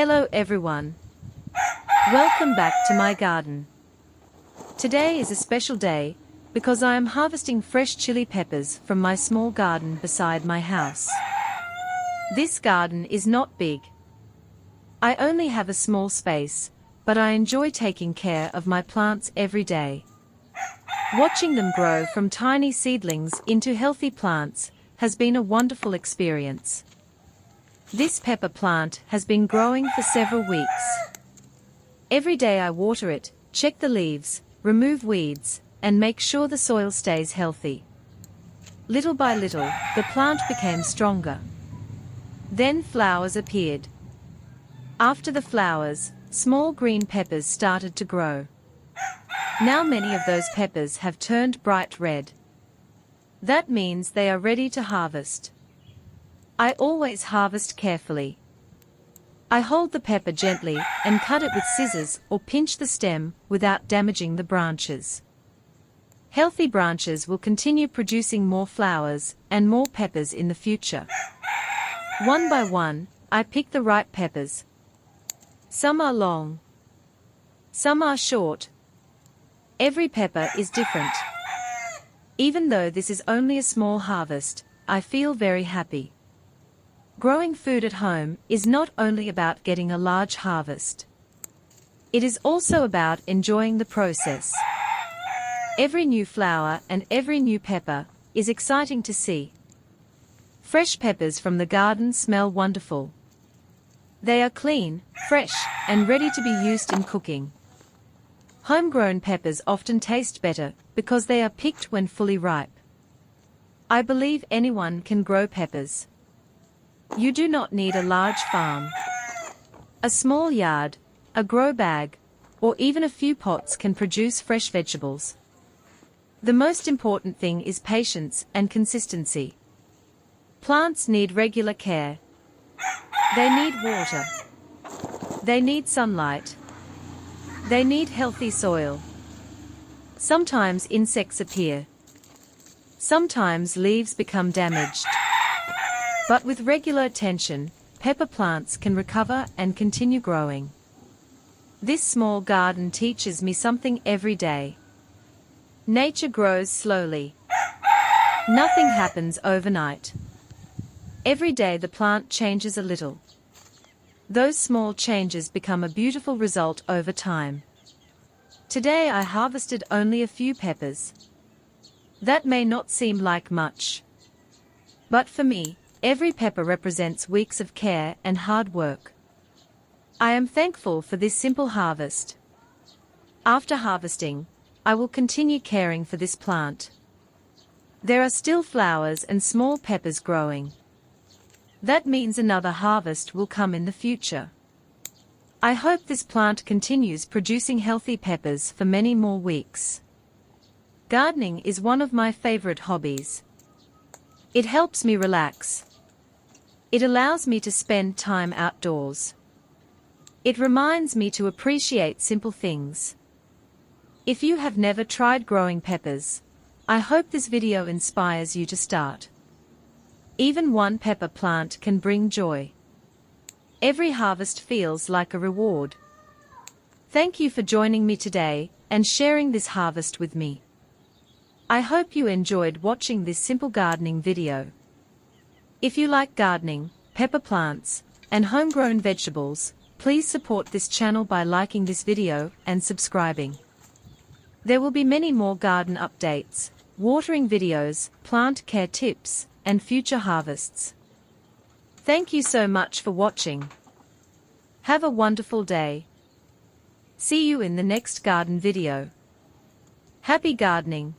Hello everyone. Welcome back to my garden. Today is a special day because I am harvesting fresh chili peppers from my small garden beside my house. This garden is not big. I only have a small space, but I enjoy taking care of my plants every day. Watching them grow from tiny seedlings into healthy plants has been a wonderful experience. This pepper plant has been growing for several weeks. Every day I water it, check the leaves, remove weeds, and make sure the soil stays healthy. Little by little, the plant became stronger. Then flowers appeared. After the flowers, small green peppers started to grow. Now many of those peppers have turned bright red. That means they are ready to harvest. I always harvest carefully. I hold the pepper gently and cut it with scissors or pinch the stem without damaging the branches. Healthy branches will continue producing more flowers and more peppers in the future. One by one, I pick the ripe peppers. Some are long. Some are short. Every pepper is different. Even though this is only a small harvest, I feel very happy. Growing food at home is not only about getting a large harvest. It is also about enjoying the process. Every new flower and every new pepper is exciting to see. Fresh peppers from the garden smell wonderful. They are clean, fresh, and ready to be used in cooking. Homegrown peppers often taste better because they are picked when fully ripe. I believe anyone can grow peppers. You do not need a large farm. A small yard, a grow bag, or even a few pots can produce fresh vegetables. The most important thing is patience and consistency. Plants need regular care. They need water. They need sunlight. They need healthy soil. Sometimes insects appear. Sometimes leaves become damaged. But with regular attention, pepper plants can recover and continue growing. This small garden teaches me something every day. Nature grows slowly. Nothing happens overnight. Every day the plant changes a little. Those small changes become a beautiful result over time. Today I harvested only a few peppers. That may not seem like much. But for me, every pepper represents weeks of care and hard work. I am thankful for this simple harvest. After harvesting, I will continue caring for this plant. There are still flowers and small peppers growing. That means another harvest will come in the future. I hope this plant continues producing healthy peppers for many more weeks. Gardening is one of my favorite hobbies. It helps me relax. It allows me to spend time outdoors. It reminds me to appreciate simple things. If you have never tried growing peppers, I hope this video inspires you to start. Even one pepper plant can bring joy. Every harvest feels like a reward. Thank you for joining me today and sharing this harvest with me. I hope you enjoyed watching this simple gardening video. If you like gardening, pepper plants, and homegrown vegetables, please support this channel by liking this video and subscribing. There will be many more garden updates, watering videos, plant care tips, and future harvests. Thank you so much for watching. Have a wonderful day. See you in the next garden video. Happy gardening!